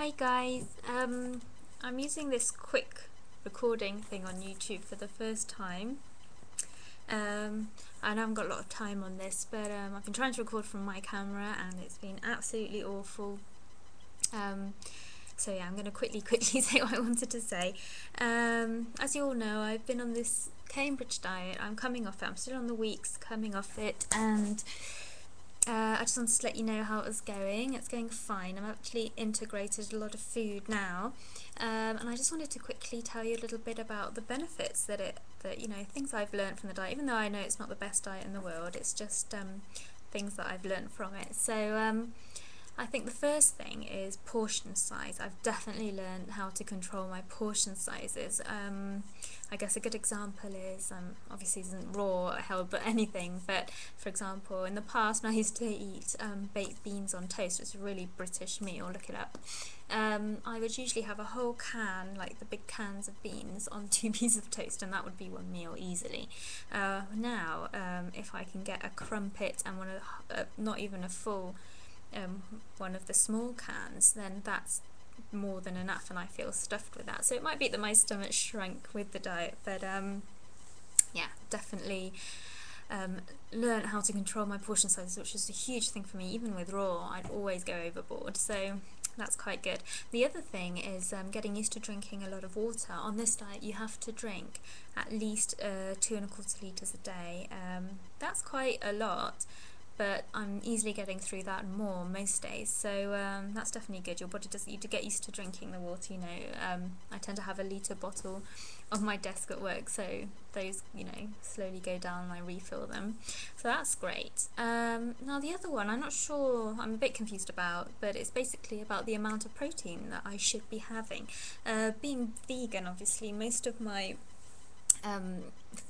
Hi guys, I'm using this quick recording thing on YouTube for the first time. I know I've got a lot of time on this, but I've been trying to record from my camera and it's been absolutely awful. So yeah, I'm going to quickly say what I wanted to say. As you all know, I've been on this Cambridge diet. I'm coming off it. I'm still on the weeks coming off it, and I just wanted to let you know how it was going. It's going fine. I've actually integrated a lot of food now, and I just wanted to quickly tell you a little bit about the benefits that things I've learned from the diet. Even though I know it's not the best diet in the world, it's just things that I've learned from it. So I think the first thing is portion size. I've definitely learned how to control my portion sizes. I guess a good example is, obviously isn't raw held but anything, but for example in the past when I used to eat baked beans on toast, it's a really British meal, look it up, I would usually have a whole can, like the big cans of beans, on 2 pieces of toast, and that would be one meal easily. Now if I can get a crumpet and not even a full one of the small cans, then that's more than enough and I feel stuffed with that. So it might be that my stomach shrunk with the diet, but yeah, definitely learn how to control my portion sizes, which is a huge thing for me. Even with raw, I'd always go overboard, so that's quite good. The other thing is getting used to drinking a lot of water. On this diet you have to drink at least 2.25 litres a day. That's quite a lot, but I'm easily getting through that and more most days, so that's definitely good. Your body does, you get used to drinking the water, I tend to have a litre bottle on my desk at work, so those, slowly go down and I refill them, so that's great. Now the other one, I'm not sure, I'm a bit confused about, but it's basically about the amount of protein that I should be having. Being vegan, obviously, most of my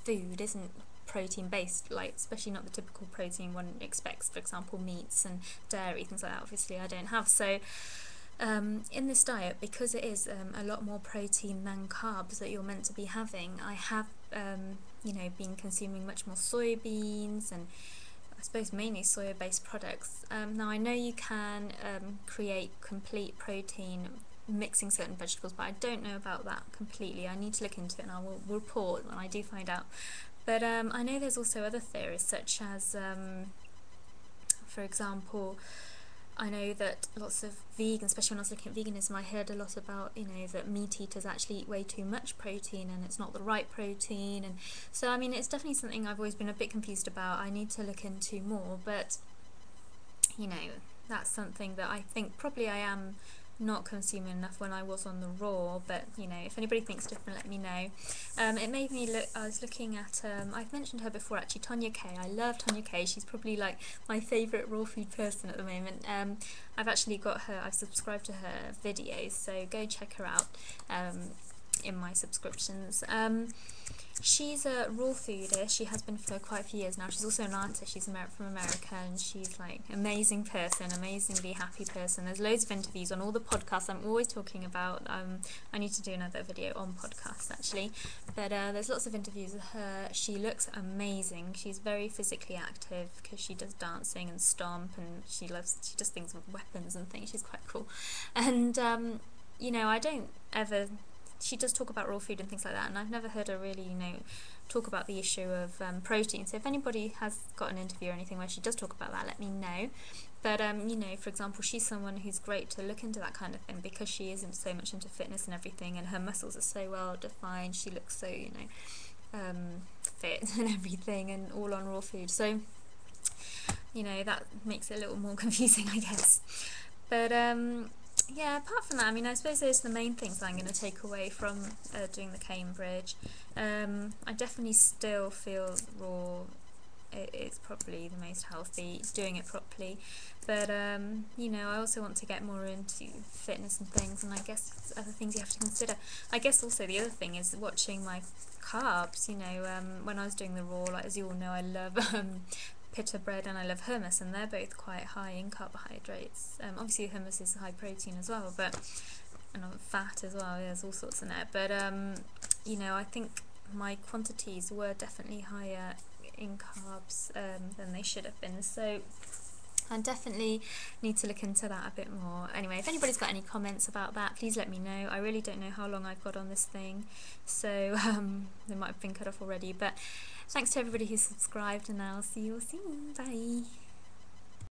food isn't protein based, like especially not the typical protein one expects, for example meats and dairy, things like that. Obviously I don't have, so in this diet, because it is a lot more protein than carbs that you're meant to be having, I have been consuming much more soybeans and I suppose mainly soya based products. Now I know you can create complete protein mixing certain vegetables, but I don't know about that completely. I need to look into it and I will report when I do find out. But I know there's also other theories, such as, for example, I know that lots of vegans, especially when I was looking at veganism, I heard a lot about, that meat eaters actually eat way too much protein and it's not the right protein. And so, I mean, it's definitely something I've always been a bit confused about. I need to look into more, but, that's something that I think probably I am not consuming enough when I was on the raw, but if anybody thinks different, let me know. It made me look, I was looking at, I've mentioned her before actually, Tonya Kay. I love Tonya Kay. She's probably like my favourite raw food person at the moment. I've actually got her, I've subscribed to her videos, so go check her out in my subscriptions. She's a raw foodist. She has been for quite a few years now. She's also an artist. She's from America, and she's like amazing person, amazingly happy person. There's loads of interviews on all the podcasts I'm always talking about. I need to do another video on podcasts actually, but there's lots of interviews with her. She looks amazing. She's very physically active because she does dancing and stomp, and she does things with weapons and things. She's quite cool, and I don't ever. She does talk about raw food and things like that, and I've never heard her really, talk about the issue of protein. So if anybody has got an interview or anything where she does talk about that, let me know. But for example, she's someone who's great to look into that kind of thing because she isn't so much into fitness and everything, and her muscles are so well defined. She looks so, fit and everything, and all on raw food. So, that makes it a little more confusing, I guess. But yeah, apart from that, I mean, I suppose those are the main things I'm going to take away from doing the Cambridge. I definitely still feel raw is probably the most healthy, doing it properly. But, I also want to get more into fitness and things, and I guess other things you have to consider. I guess also the other thing is watching my carbs. When I was doing the raw, like as you all know, I love pita bread and I love hummus, and they're both quite high in carbohydrates. Obviously hummus is high protein as well, but and fat as well. There's all sorts in there. But I think my quantities were definitely higher in carbs than they should have been. So I definitely need to look into that a bit more. Anyway, if anybody's got any comments about that, please let me know. I really don't know how long I've got on this thing, so they might have been cut off already. But thanks to everybody who subscribed, and I'll see you all soon. Bye.